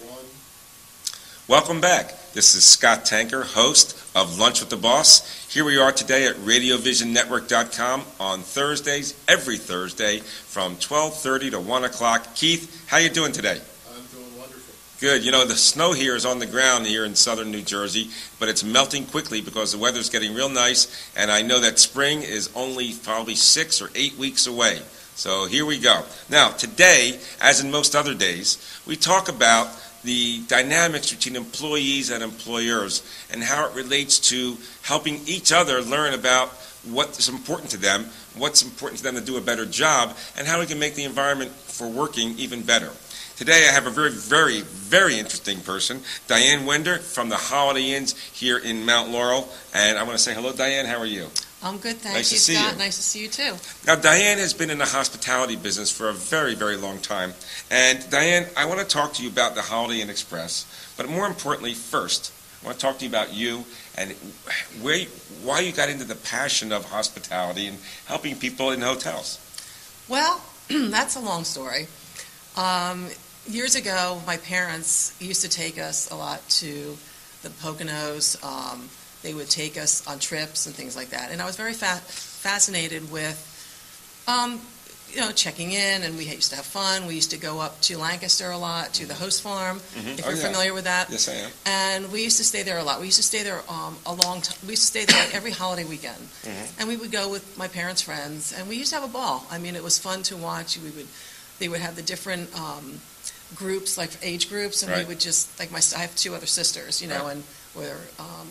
One. Welcome back. This is Scott Tanker, host of Lunch with the Boss. Here we are today at RadioVisionNetwork.com on Thursdays, every Thursday, from 12:30 to 1 o'clock. Keith, how you doing today? I'm doing wonderful. Good. You know, the snow here is on the ground here in southern New Jersey, but it's melting quickly because the weather's getting real nice, and I know that spring is only probably 6 or 8 weeks away. So here we go. Now, today, as in most other days, we talk about the dynamics between employees and employers and how it relates to helping each other learn about what is important to them, what's important to them to do a better job, and how we can make the environment for working even better. Today I have a very, very, very interesting person, Dian Wender from the Holiday Inns here in Mount Laurel. And I want to say hello, Dian. How are you? I'm good, thank Nice you, to see Scott. you. Nice to see you, too. Now, Dian has been in the hospitality business for a very, very long time. And Dian, I want to talk to you about the Holiday Inn Express. But more importantly, first, I want to talk to you about you and why you got into the passion of hospitality and helping people in hotels. Well, that's a long story. Years ago, my parents used to take us a lot to the Poconos. They would take us on trips and things like that. And I was very fascinated with, checking in, and we used to have fun. We used to go up to Lancaster a lot, to the host farm, if you're familiar with that. Yes, I am. And we used to stay there a lot. We used to stay there a long time. We used to stay there every holiday weekend. And we would go with my parents' friends, and we used to have a ball. I mean, it was fun to watch. They would have the different groups, like age groups, and we would just, like I have two other sisters, and we're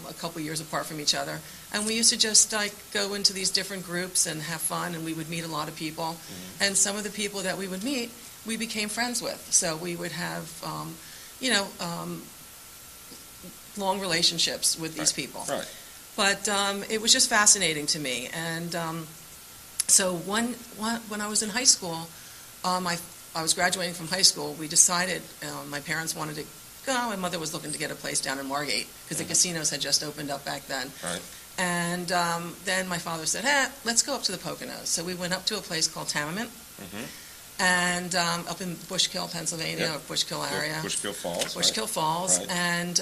a couple years apart from each other. And we used to just go into these different groups and have fun, and we would meet a lot of people. And some of the people that we would meet, we became friends with. So we would have, long relationships with these people. Right. But it was just fascinating to me. And so when I was in high school, I was graduating from high school, we decided, my parents wanted to go. My mother was looking to get a place down in Margate because the casinos had just opened up back then. Right. And then my father said, let's go up to the Poconos. So we went up to a place called Tamiment, and up in Bushkill, Pennsylvania, or Bushkill area. Bushkill Falls. Bushkill Falls. Right. And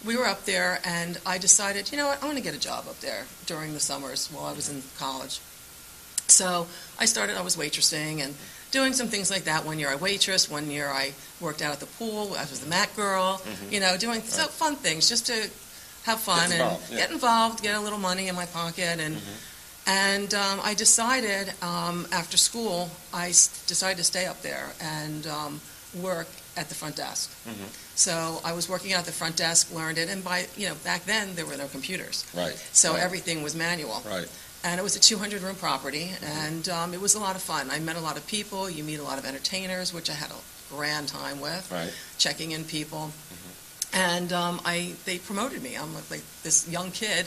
we were up there, and I decided, you know what, I want to get a job up there during the summers while I was in college. So I was waitressing and doing some things like that. One year I waitressed, one year I worked out at the pool. I was the mat girl, doing fun things just to have fun get involved, get a little money in my pocket. And I decided after school, I decided to stay up there and work at the front desk. So I was working out at the front desk, learned it, and back then there were no computers. Right. So everything was manual. Right. And it was a 200-room property, and it was a lot of fun. I met a lot of people. You meet a lot of entertainers, which I had a grand time with, checking in people. And they promoted me. I'm like this young kid,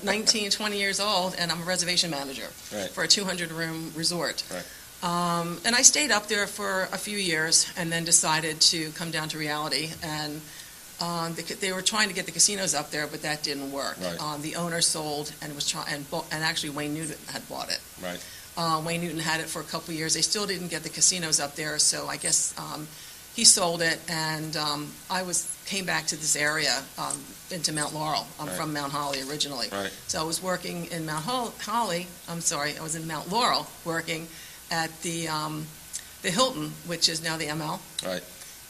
19, 20 years old, and I'm a reservation manager for a 200-room resort. Right. And I stayed up there for a few years and then decided to come down to reality. And they were trying to get the casinos up there, but that didn't work. Right. The owner sold and and actually Wayne Newton had bought it. Right. Wayne Newton had it for a couple of years. They still didn't get the casinos up there, so I guess he sold it, and I came back to this area into Mount Laurel. I'm from Mount Holly originally. Right. So I was working in Mount Holly. I was in Mount Laurel working at the Hilton, which is now the ML. Right.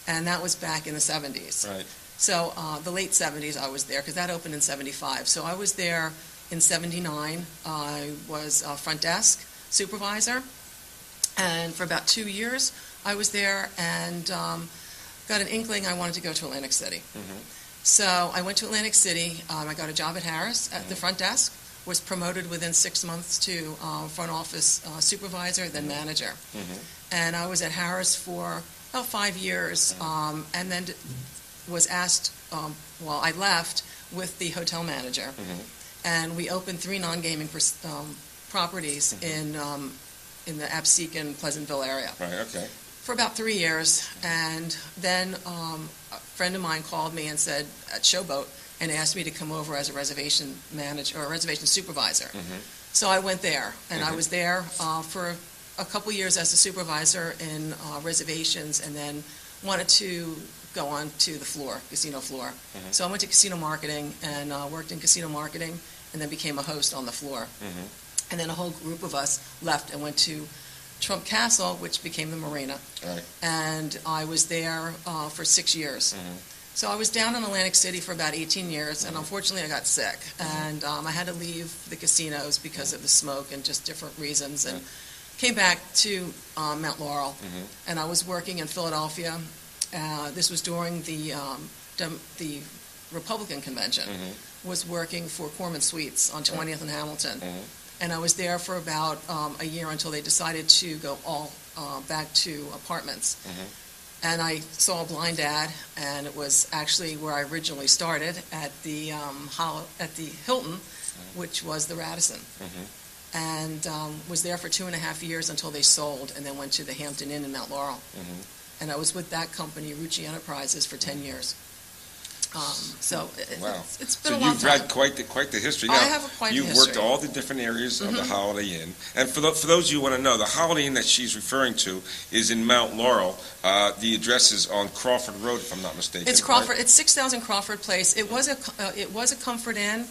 And that was back in the 70s. Right. So the late 70s I was there, because that opened in 75. So I was there in 79. I was a front desk supervisor. And for about 2 years, I was there and got an inkling I wanted to go to Atlantic City. So I went to Atlantic City. I got a job at Harris at the front desk, was promoted within 6 months to front office supervisor, then manager. And I was at Harris for about 5 years, and then was asked, I left with the hotel manager, and we opened 3 non-gaming properties in the Absecon, Pleasantville area. Right, okay. For about 3 years, and then a friend of mine called me and said, at Showboat, and asked me to come over as a reservation manager or a reservation supervisor. So I went there, and I was there for a couple years as a supervisor in reservations, and then wanted to go on to the floor, casino floor. So I went to casino marketing and worked in casino marketing, and then became a host on the floor. And then a whole group of us left and went to Trump Castle, which became the Marina. Right. And I was there for 6 years. So I was down in Atlantic City for about 18 years, and unfortunately I got sick. And I had to leave the casinos because of the smoke and just different reasons, and came back to Mount Laurel. And I was working in Philadelphia. This was during the Republican convention. Was working for Corman Suites on 20th and Hamilton. And I was there for about a year until they decided to go all back to apartments. And I saw a blind ad, and it was actually where I originally started at the Hilton, which was the Radisson. And was there for 2.5 years until they sold, and then went to the Hampton Inn in Mount Laurel. And I was with that company, Rucci Enterprises, for 10 years. So Wow. it's been So a long you've time. had quite the history. I Now, have quite a you've history. worked all the different areas of the Holiday Inn. And for those you want to know, the Holiday Inn that she's referring to is in Mount Laurel. The address is on Crawford Road, if I'm not mistaken. It's Crawford. Right? It's 6,000 Crawford Place. It was a Comfort Inn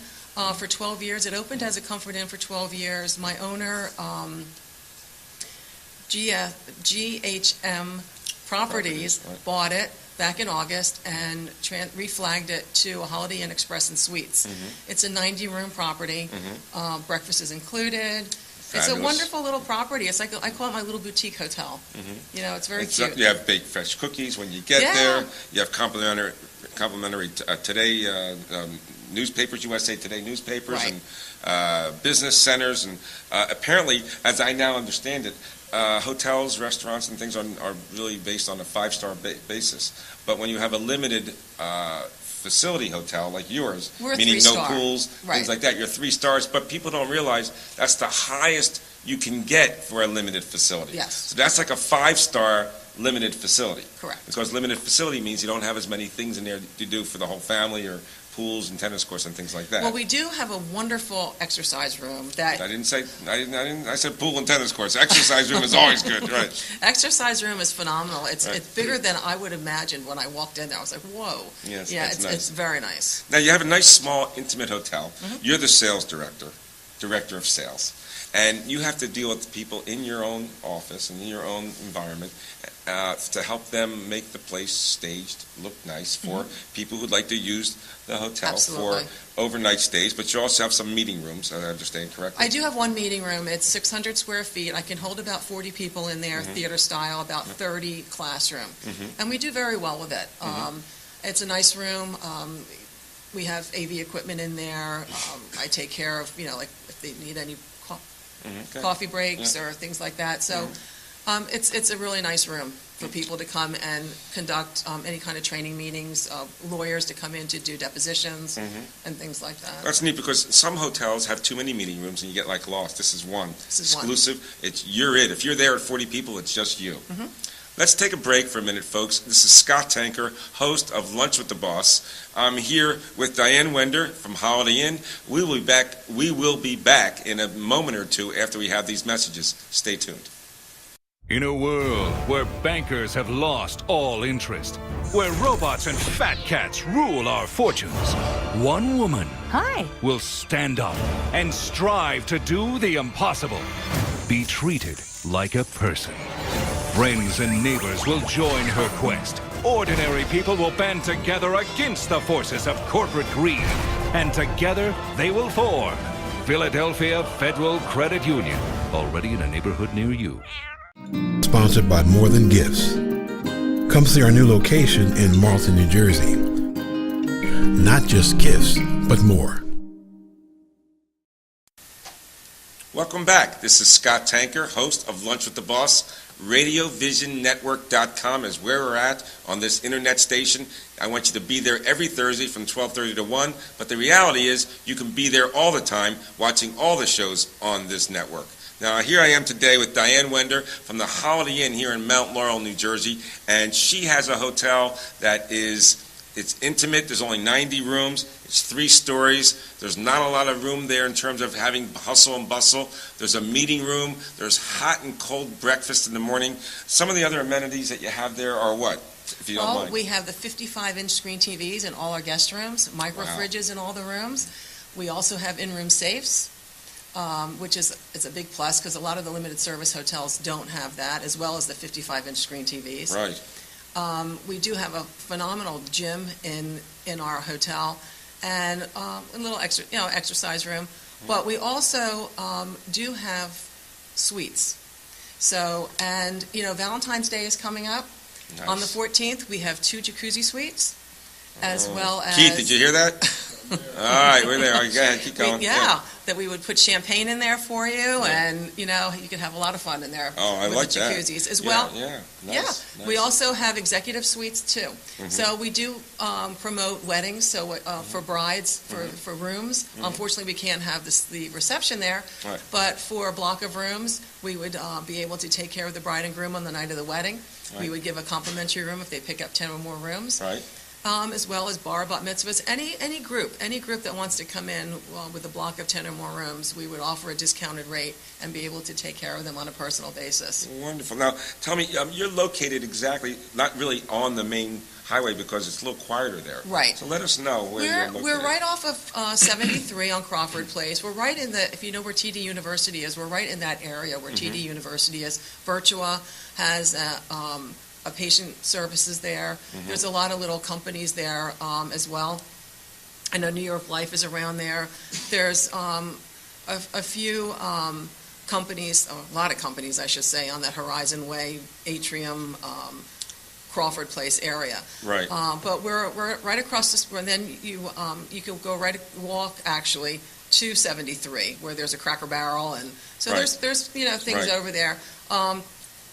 for 12 years. It opened as a Comfort Inn for 12 years. My owner, GHM Properties, Right. bought it back in August and reflagged it to a Holiday Inn Express and Suites. It's a 90-room property. Breakfast is included. It's a Fabulous. wonderful little property. It's like I call it my little boutique hotel. You know, it's very cute. You have baked fresh cookies when you get Yeah. there. You have complimentary Today newspapers, USA Today newspapers, Right. and business centers. And apparently, as I now understand it, hotels, restaurants, and things are really based on a 5-star basis. But when you have a limited facility hotel like yours, We're a meaning no 3-star. pools, Right. things like that, you're 3 stars. But people don't realize that's the highest you can get for a limited facility. Yes. So that's like a 5-star limited facility. Correct. Because limited facility means you don't have as many things in there to do for the whole family, or pools and tennis courts and things like that. Well, we do have a wonderful exercise room that I said pool and tennis courts. Exercise room is always good, right? exercise room is phenomenal. It's Right. it's bigger than I would imagine when I walked in there. I was like, whoa. Yes, Yeah, that's nice. it's very nice. Now, you have a nice, small, intimate hotel. Mm-hmm. You're the sales director of sales. And you have to deal with people in your own office and in your own environment to help them make the place staged, look nice for people who'd like to use the hotel Absolutely. for overnight stays. But you also have some meeting rooms, I understand correctly? I do have one meeting room. It's 600 square feet. I can hold about 40 people in there, theater style, about 30 classroom. And we do very well with it. It's a nice room. We have AV equipment in there. I take care of, like if they need any Okay. coffee breaks or things like that. So it's a really nice room for people to come and conduct any kind of training meetings, lawyers to come in to do depositions and things like that. That's neat, because some hotels have too many meeting rooms and you get lost. This is one. This is one. Exclusive. You're it. If you're there at 40 people, it's just you. Let's take a break for a minute, folks. This is Scott Tanker, host of Lunch with the Boss. I'm here with Dian Wender from Holiday Inn. We will be back in a moment or two after we have these messages. Stay tuned. In a world where bankers have lost all interest, where robots and fat cats rule our fortunes, one woman Hi. will stand up and strive to do the impossible. Be treated like a person. Friends and neighbors will join her quest. Ordinary people will band together against the forces of corporate greed. And together they will form Philadelphia Federal Credit Union, already in a neighborhood near you. Sponsored by More Than Gifts. Come see our new location in Marlton, New Jersey. Not just gifts, but more. Welcome back. This is Scott Tanker, host of Lunch with the Boss. RadioVisionNetwork.com is where we're at on this internet station. I want you to be there every Thursday from 12:30 to 1, but the reality is you can be there all the time watching all the shows on this network. Now, here I am today with Dian Wender from the Holiday Inn here in Mount Laurel, New Jersey, and she has a hotel that it's intimate. There's only 90 rooms. It's 3 stories. There's not a lot of room there in terms of having hustle and bustle. There's a meeting room. There's hot and cold breakfast in the morning. Some of the other amenities that you have there are what? if you don't mind? We have the 55-inch screen TVs in all our guest rooms, micro Wow. fridges in all the rooms. We also have in-room safes, which is a big plus because a lot of the limited service hotels don't have that, as well as the 55-inch screen TVs. Right. We do have a phenomenal gym in our hotel, and a little exercise room. But we also do have suites. So, and Valentine's Day is coming up. Nice. On the 14th, we have 2 jacuzzi suites, as well as Keith, did you hear that? All right, we're there. All right, go ahead, keep going. that we would put champagne in there for you, and you could have a lot of fun in there. Oh, I with like the that. jacuzzis as well. Yeah, Yeah, nice. we also have executive suites too. Mm-hmm. So we do promote weddings. So for brides, for rooms. Unfortunately, we can't have the reception there. Right. But for a block of rooms, we would be able to take care of the bride and groom on the night of the wedding. Right. We would give a complimentary room if they pick up 10 or more rooms. Right. As well as bar bat mitzvahs. Any group that wants to come in with a block of 10 or more rooms, we would offer a discounted rate and be able to take care of them on a personal basis. Wonderful. Now, tell me, you're located exactly, not really on the main highway because it's a little quieter there. Right. So let us know where you're located. We're right off of 73 on Crawford Place. We're right in if you know where TD University is, we're right in that area where TD University is. Virtua has a patient services there. There's a lot of little companies there as well. I know New York Life is around there. There's a few companies, a lot of companies, I should say, on that Horizon Way, Atrium, Crawford Place area. Right. But we're right across this, and then you can walk actually to 73, where there's a Cracker Barrel, and so Right. there's things Right. over there.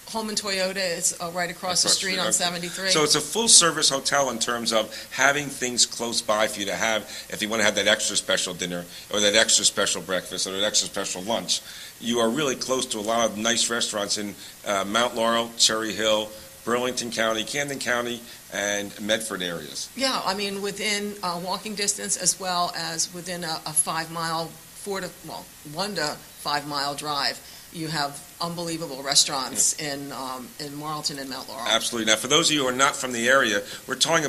Holman Toyota is right across the street on 73. So it's a full-service hotel in terms of having things close by for you to have, if you want to have that extra special dinner, or that extra special breakfast, or that extra special lunch. You are really close to a lot of nice restaurants in Mount Laurel, Cherry Hill, Burlington County, Camden County, and Medford areas. Yeah, I mean, within walking distance as well as within a 5-mile, 1 to 5 mile drive, you have unbelievable restaurants in Marlton and Mount Laurel. Absolutely. Now, for those of you who are not from the area, we're talking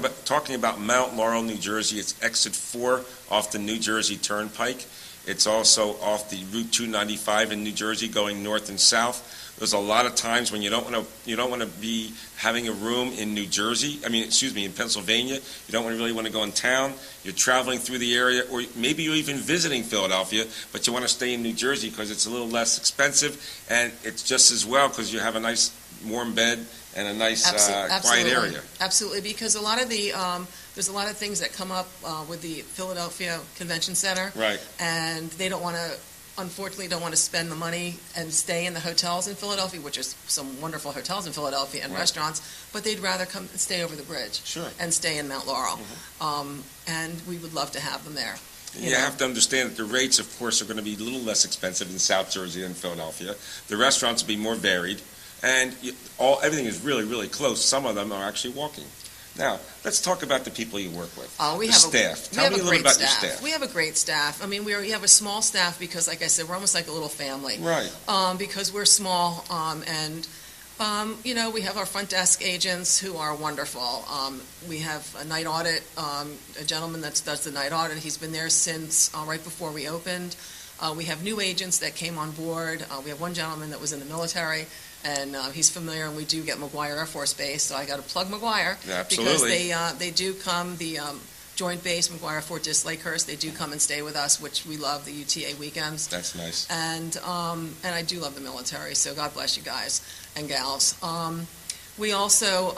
about Mount Laurel, New Jersey. It's exit 4 off the New Jersey Turnpike. It's also off the Route 295 in New Jersey, going north and south. There's a lot of times when you don't want to be having a room in New Jersey. In Pennsylvania. You don't really want to go in town. You're traveling through the area, or maybe you're even visiting Philadelphia, but you want to stay in New Jersey because it's a little less expensive, and it's just as well because you have a nice warm bed and a nice quiet area. Absolutely, because a lot of there's a lot of things that come up with the Philadelphia Convention Center, Right. and they unfortunately don't want to spend the money and stay in the hotels in Philadelphia, which is some wonderful hotels in Philadelphia and Right. restaurants, but they'd rather come and stay over the bridge. Sure. And stay in Mount Laurel. And we would love to have them there. You have to understand that the rates, of course, are going to be a little less expensive in South Jersey than Philadelphia. The restaurants will be more varied, and everything is really, really close. Some of them are actually walking. Now, let's talk about the people you work with. We the have staff. We Tell have me a a little great about your staff. staff. We have a great staff. I mean, we have a small staff because, like I said, we're almost like a little family. Right. Because we're small, and we have our front desk agents who are wonderful. We have a night audit, a gentleman that does the night audit. He's been there since right before we opened. We have new agents that came on board. We have one gentleman that was in the military, and he's familiar, and we do get McGuire Air Force Base, so I got to plug McGuire. Absolutely. Because they do come, the Joint Base, McGuire, Fort Dix, Lakehurst, they do come and stay with us, which we love, the UTA weekends. That's nice. And I do love the military, so God bless you guys and gals. We also,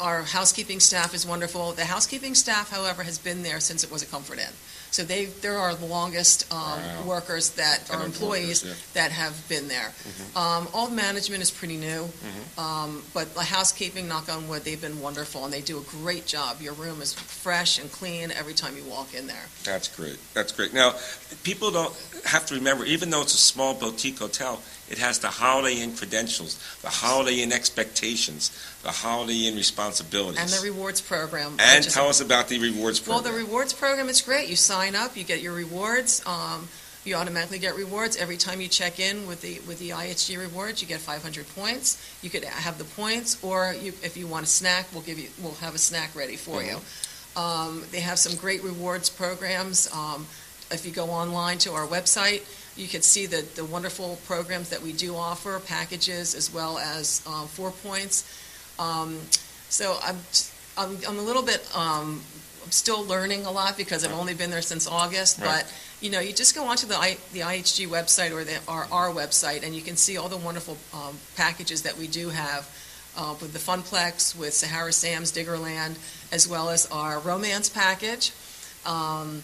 our housekeeping staff is wonderful. The housekeeping staff, however, has been there since it was a Comfort Inn. So they're our longest workers that are employees that have been there. All the management is pretty new, but the housekeeping, knock on wood, they've been wonderful, and they do a great job. Your room is fresh and clean every time you walk in there. That's great. That's great. Now, people don't have to remember, even though it's a small boutique hotel, it has the Holiday Inn credentials, the Holiday Inn expectations, the Holiday Inn responsibilities. And the rewards program. And tell us about the rewards program. Well, the rewards program is great. You sign up, you get your rewards. you automatically get rewards. Every time you check in with the IHG rewards, you get 500 points. You could have the points, or if you want a snack, we'll have a snack ready for you. They have some great rewards programs. If you go online to our website, you can see the wonderful programs that we do offer, packages as well as 4 points. So I'm a little bit, I'm still learning a lot because I've only been there since August, Right. but you just go onto the IHG website or our website, and you can see all the wonderful packages that we do have with the Funplex, with Sahara Sam's, Diggerland, as well as our romance package. And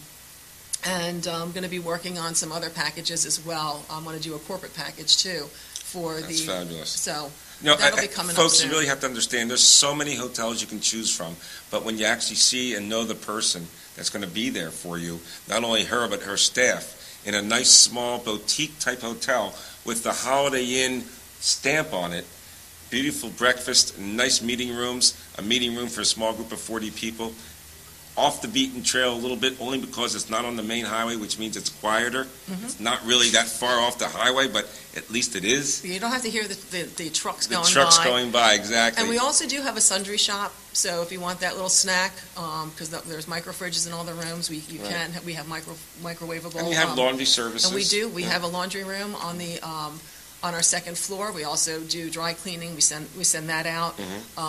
I'm going to be working on some other packages as well. I'm going to do a corporate package too for That's fabulous. So No, that'll be coming up folks, soon. you really have to understand, there's so many hotels you can choose from, but when you actually see and know the person that's going to be there for you, not only her, but her staff, in a nice, small, boutique-type hotel with the Holiday Inn stamp on it, beautiful breakfast, nice meeting rooms, a meeting room for a small group of 40 people, off the beaten trail a little bit, only because it's not on the main highway, which means it's quieter. It's not really that far off the highway, but at least it is. You don't have to hear the trucks The going trucks by. going by, exactly. And we also do have a sundry shop, so if you want that little snack, because there's micro fridges in all the rooms, we have microwavable. And you have laundry services. And we do. We Yeah. have a laundry room on our second floor. We also do dry cleaning. We send that out.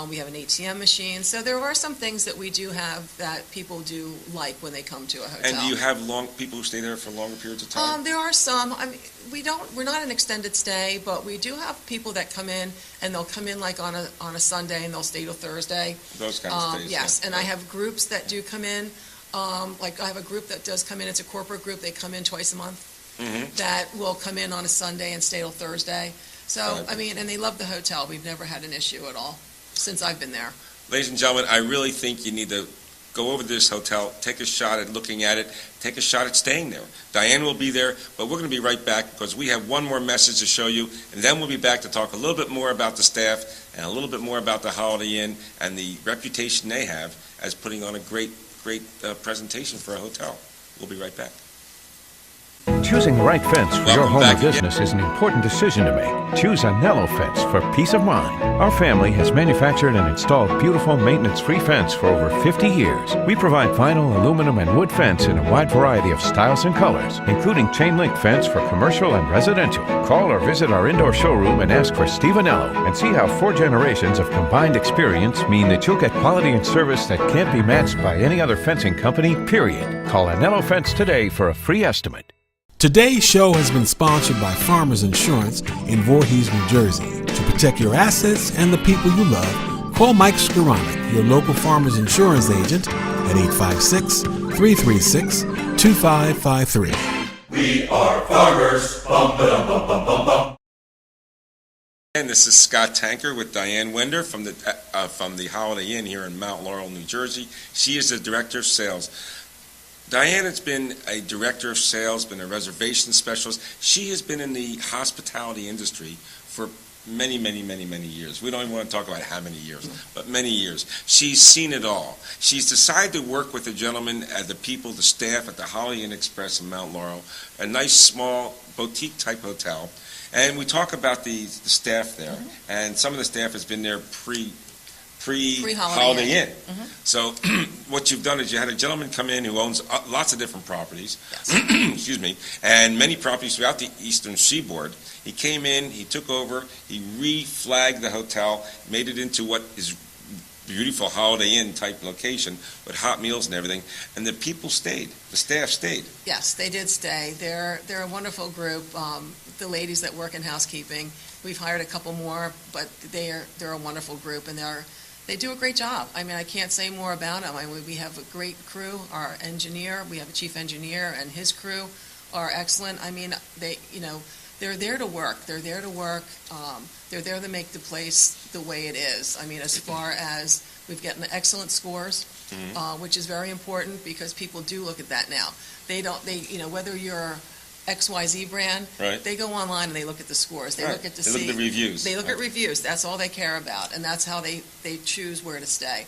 We have an ATM machine. So there are some things that we do have that people do like when they come to a hotel. And do you have people who stay there for longer periods of time? There are some. I mean, we're not an extended stay, but we do have people that come in, and they'll come in like on a Sunday, and they'll stay till Thursday. Those kind of stays. Yes, yeah. and I have groups that do come in. Like I have a group that does come in. It's a corporate group. They come in twice a month. That will come in on a Sunday and stay till Thursday. So, Right. I mean, and they love the hotel. We've never had an issue at all since I've been there. Ladies and gentlemen, I really think you need to go over to this hotel, take a shot at looking at it, take a shot at staying there. Diane will be there, but we're going to be right back because we have one more message to show you, and then we'll be back to talk a little bit more about the staff and a little bit more about the Holiday Inn and the reputation they have as putting on a great presentation for a hotel. We'll be right back. Choosing the right fence for your Welcome home back or business is an important decision to make. Choose a Nello fence for peace of mind. Our family has manufactured and installed beautiful maintenance-free fence for over 50 years. We provide vinyl, aluminum, and wood fence in a wide variety of styles and colors, including chain-link fence for commercial and residential. Call or visit our indoor showroom and ask for Steve Anello and see how 4 generations of combined experience mean that you'll get quality and service that can't be matched by any other fencing company, period. Call Anello Fence today for a free estimate. Today's show has been sponsored by Farmers Insurance in Voorhees, New Jersey. To protect your assets and the people you love, call Mike Skoranek, your local Farmers Insurance agent, at 856-336-2553. We are farmers. Bum, ba-dum, bum, bum, bum, bum. And this is Scott Tanker with Dian Wender from the Holiday Inn here in Mount Laurel, New Jersey. She is the Director of Sales. Diane has been a director of sales, been a reservation specialist. She has been in the hospitality industry for many, many, many, many years. We don't even want to talk about how many years, but many years. She's seen it all. She's decided to work with the gentlemen, the people, the staff at the Holiday Inn Express in Mount Laurel, a nice, small, boutique-type hotel. And we talk about the staff there, and some of the staff has been there pre-Holiday Inn. So what you've done is you had a gentleman come in who owns lots of different properties, excuse me, and many properties throughout the eastern seaboard. He came in, he took over, he re-flagged the hotel, made it into what is beautiful Holiday Inn type location with hot meals and everything, and the people stayed. The staff stayed. Yes, they did stay. They're a wonderful group. The ladies that work in housekeeping, we've hired a couple more, but they're a wonderful group, and they do a great job. I mean, I can't say more about them. I mean, we have a great crew. Our engineer, we have a chief engineer, and his crew are excellent. I mean, they're there to work. They're there to work. They're there to make the place the way it is. I mean, as far as we've gotten excellent scores, which is very important because people do look at that now. Whether you're XYZ brand, Right. they go online and they look at the scores. They Right. look at They look at the reviews. They look at reviews. That's all they care about, and that's how they choose where to stay.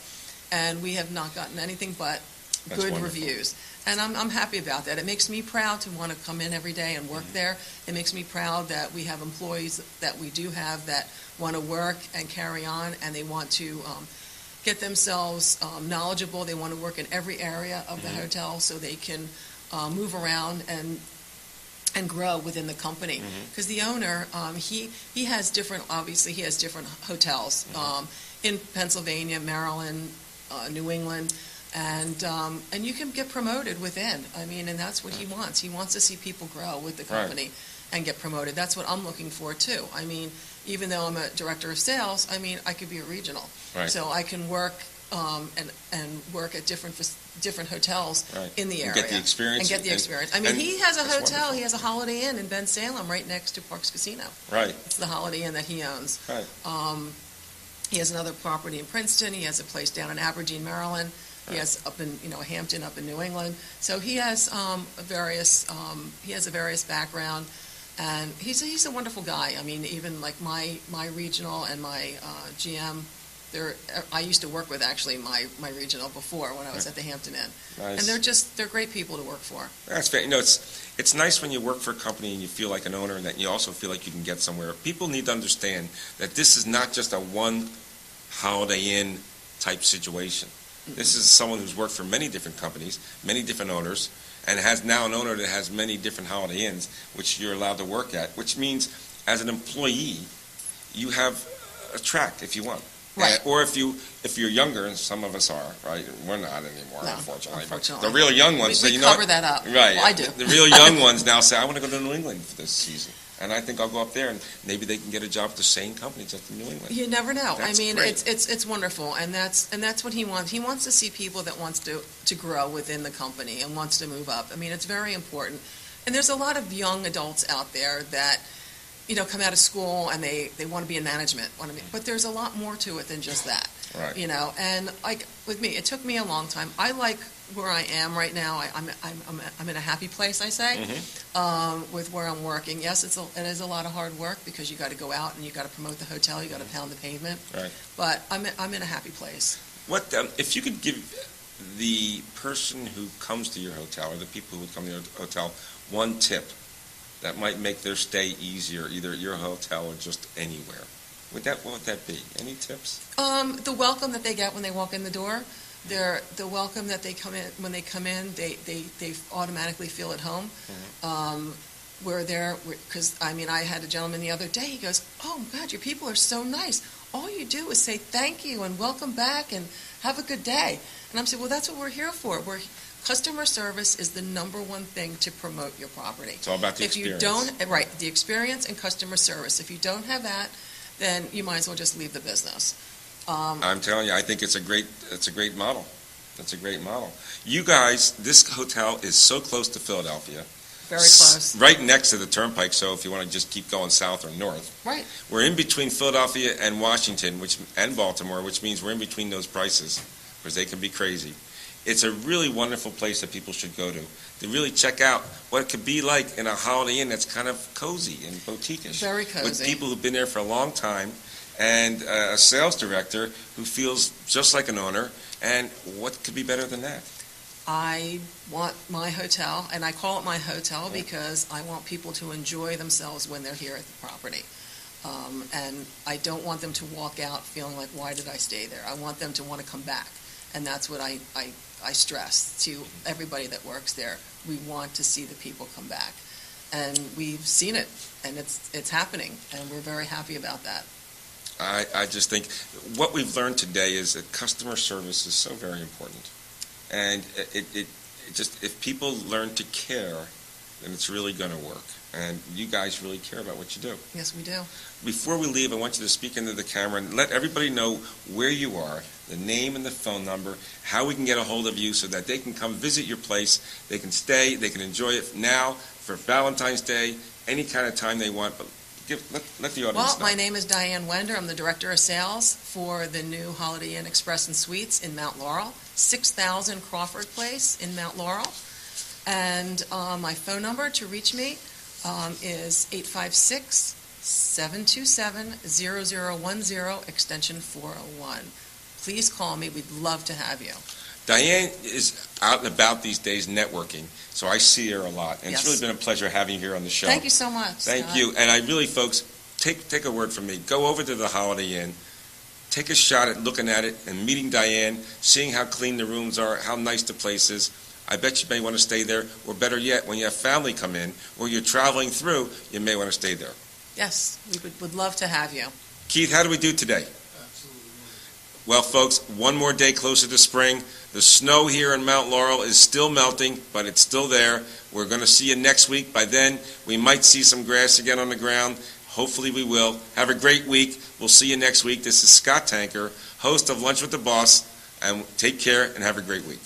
And we have not gotten anything but That's good wonderful. reviews. And I'm happy about that. It makes me proud to want to come in every day and work there. It makes me proud that we have employees that we do have that want to work and carry on, and they want to get themselves knowledgeable. They want to work in every area of the hotel so they can move around and grow within the company. Because the owner, he has different, obviously he has different hotels in Pennsylvania, Maryland, New England, and you can get promoted within. I mean, and that's what he wants. He wants to see people grow with the company and get promoted. That's what I'm looking for too. I mean, even though I'm a director of sales, I mean, I could be a regional. Right. So I can work and work at different hotels in the And area. get the experience. And get the experience. I mean, and he has a that's hotel, wonderful. he has a Holiday Inn in Ben Salem right next to Parks Casino. Right, It's the Holiday Inn that he owns. right. He has another property in Princeton, he has a place down in Aberdeen, Maryland, he has up in, Hampton, up in New England. So he has a various background, and he's a wonderful guy. I mean, even like my regional and my GM, I used to work with actually my regional before when I was at the Hampton Inn. Nice. And they're great people to work for. That's fair. It's nice when you work for a company and you feel like an owner, and that you also feel like you can get somewhere. People need to understand that this is not just a one Holiday Inn type situation. This is someone who's worked for many different companies, many different owners, and has now an owner that has many different Holiday Inns, which you're allowed to work at, which means as an employee, you have a track if you want. Right. Or if you're younger, and some of us are, right? We're not anymore, No, unfortunately. But unfortunately. the real young ones We say, cover that up. Right. Well, I do. The real young ones now say, I want to go to New England for this season. And I think I'll go up there, and maybe they can get a job at the same company just in New England. You never know. That's I mean, great. it's wonderful, and that's what he wants. He wants to see people that wants to grow within the company and wants to move up. I mean, it's very important. And there's a lot of young adults out there that, come out of school and they want to be in management. But there's a lot more to it than just that. Right. And like with me, it took me a long time. I like where I am right now. I'm in a happy place, I say, with where I'm working. Yes, it is a lot of hard work because you got to go out and you got to promote the hotel, you got to pound the pavement. Right. But I'm in a happy place. What if you could give the person who comes to your hotel, or the people who would come to your hotel, one tip that might make their stay easier, either at your hotel or just anywhere? What would that be? Any tips? The welcome that they get when they walk in the door, the welcome that they come in when they come in, they automatically feel at home. We're there because I had a gentleman the other day. He goes, "Oh God, your people are so nice. All you do is say thank you and welcome back and have a good day." And I'm saying, "Well, that's what we're here for. Customer service is the number one thing to promote your property. It's all about the experience. The experience and customer service. If you don't have that, then you might as well just leave the business." I'm telling you, I think it's a great model. It's a great model. You guys, this hotel is so close to Philadelphia. Very close. Right next to the turnpike, so if you want to just keep going south or north. Right. We're in between Philadelphia and Washington, and Baltimore, which means we're in between those prices, because they can be crazy. It's a really wonderful place that people should go to really check out what it could be like in a Holiday Inn that's kind of cozy and boutique-ish. Very cozy. With people who've been there for a long time, and a sales director who feels just like an owner, and what could be better than that? I want my hotel, and I call it my hotel because I want people to enjoy themselves when they're here at the property. And I don't want them to walk out feeling like, why did I stay there? I want them to want to come back. And that's what I stress to everybody that works there. We want to see the people come back. And we've seen it, and it's happening, and we're very happy about that. I just think what we've learned today is that customer service is so very important. And it just, if people learn to care, then it's really going to work. And you guys really care about what you do. Yes, we do. Before we leave, I want you to speak into the camera and let everybody know where you are, the name and the phone number, how we can get a hold of you so that they can come visit your place, they can stay, they can enjoy it now, for Valentine's Day, any kind of time they want. But let the audience Well, know. my name is Dian Wender. I'm the Director of Sales for the new Holiday Inn Express and Suites in Mount Laurel, 6000 Crawford Place in Mount Laurel. And my phone number to reach me is 856-727-0010, extension 401. Please call me. We'd love to have you. Diane is out and about these days networking, so I see her a lot. And Yes. it's really been a pleasure having you here on the show. Thank you so much. Thank Scott. you. And I really, folks, take a word from me. Go over to the Holiday Inn. Take a shot at looking at it and meeting Diane, seeing how clean the rooms are, how nice the place is. I bet you may want to stay there, or better yet, when you have family come in, or you're traveling through, you may want to stay there. Yes, we would love to have you. Keith, how do we do today? Well, folks, one more day closer to spring. The snow here in Mount Laurel is still melting, but it's still there. We're going to see you next week. By then, we might see some grass again on the ground. Hopefully we will. Have a great week. We'll see you next week. This is Scott Tanker, host of Lunch with the Boss, and take care and have a great week.